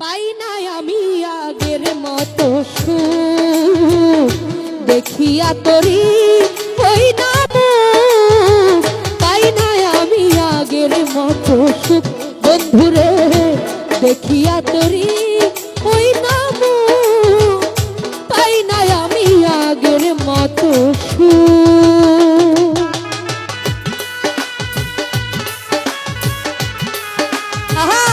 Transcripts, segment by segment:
পাই নাই আমি আগের মতো সুখ দেখিয়া তোরি ওই না পাই নাই আমি আগের মতো সুখ বন্ধুরে দেখিয়া তোরি ওই না পাই নাই আমি আগের মতো সুখ। আহা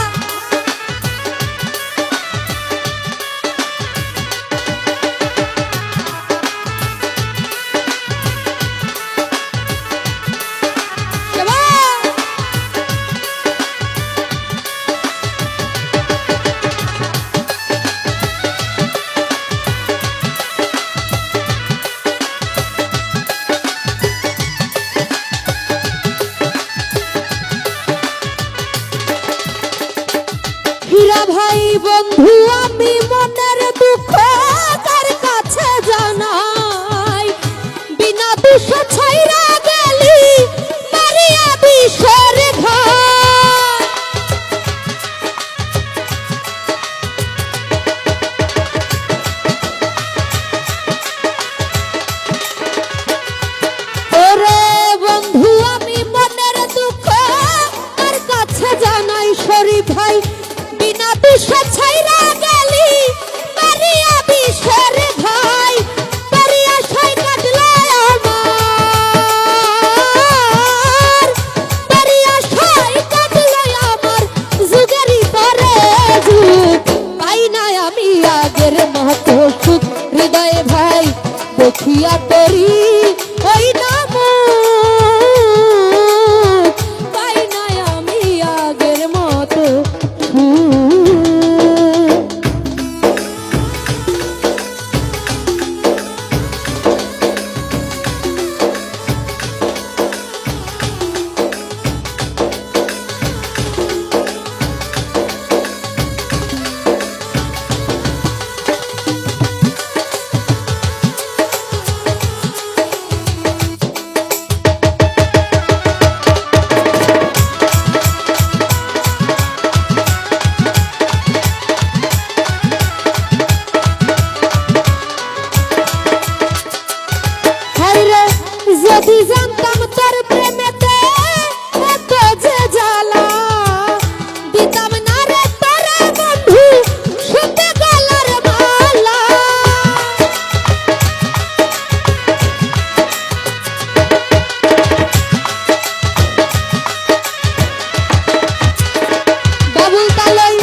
হীরা ভাই বন্ধু আমি মনের দুঃখ কার কাছে জানাই বিনা দুঃখ ছাইরা গেলি মারিয়া বিষের ঘাই ওরে বন্ধু আমি মনের দুঃখ কার কাছে জানাই শরীফ ভাই বিনা বিষে ছাইরা গেলি মারিয়া বিষের ভাই মারিয়া ছাই কাটলে আমার মারিয়া ছাই কাটলে আমার যুগেরই পরে যুগ পাই নাই আমি আগের মতো সুখ হৃদয়ে ভাই দেখিয়া তোরি ওই নাম পাই নাই আমি আগের মতো যদি জানতাম তোর প্রেমেতে এত যে জ্বালা দিতাম না রে তোরে বন্ধু সুখে গলার মালা বাবুল তালই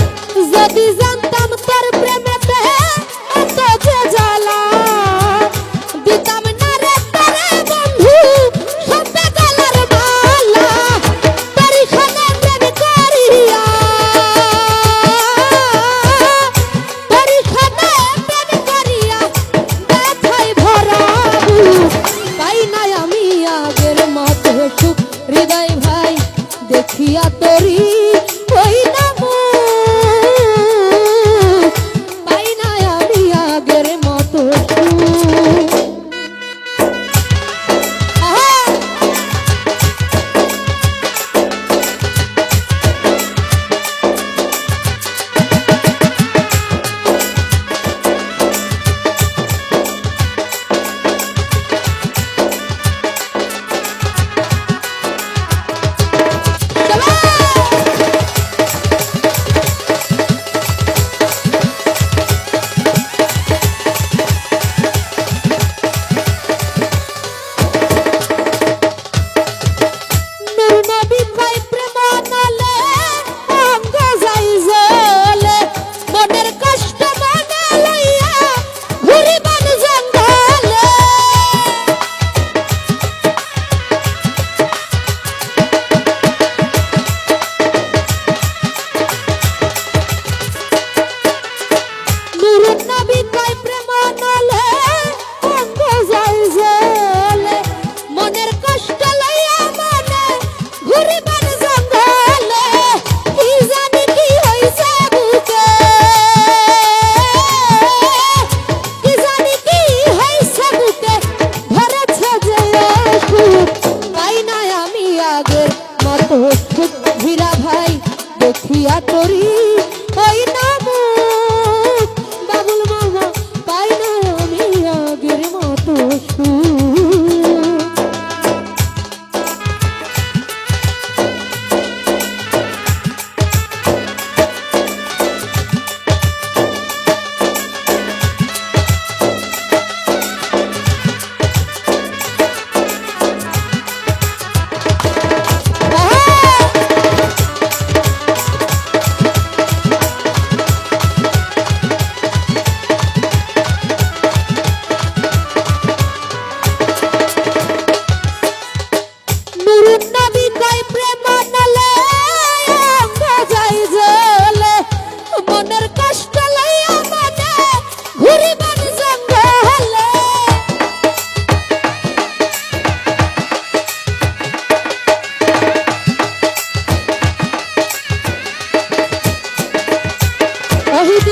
যদি জানতাম তোর প্রেমেতে এত যে জ্বালা দিতাম না রে তোরে বন্ধু সুখে গলার মালা পরিশানে প্রেম করিয়া পরিশানে প্রেম করিয়া ব্যথায় ভরা বুক পাই নাই আমি আগের মতো সুখ হৃদয় ভাই দেখিয়া তোরি ওই নাম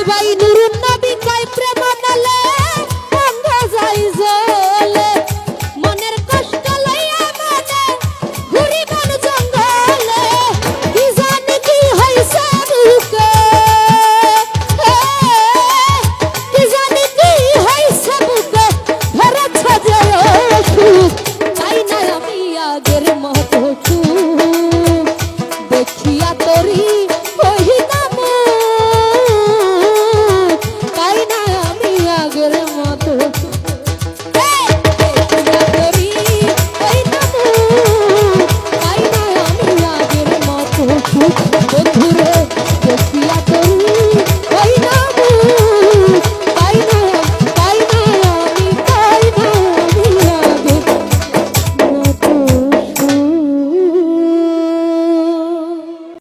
পাই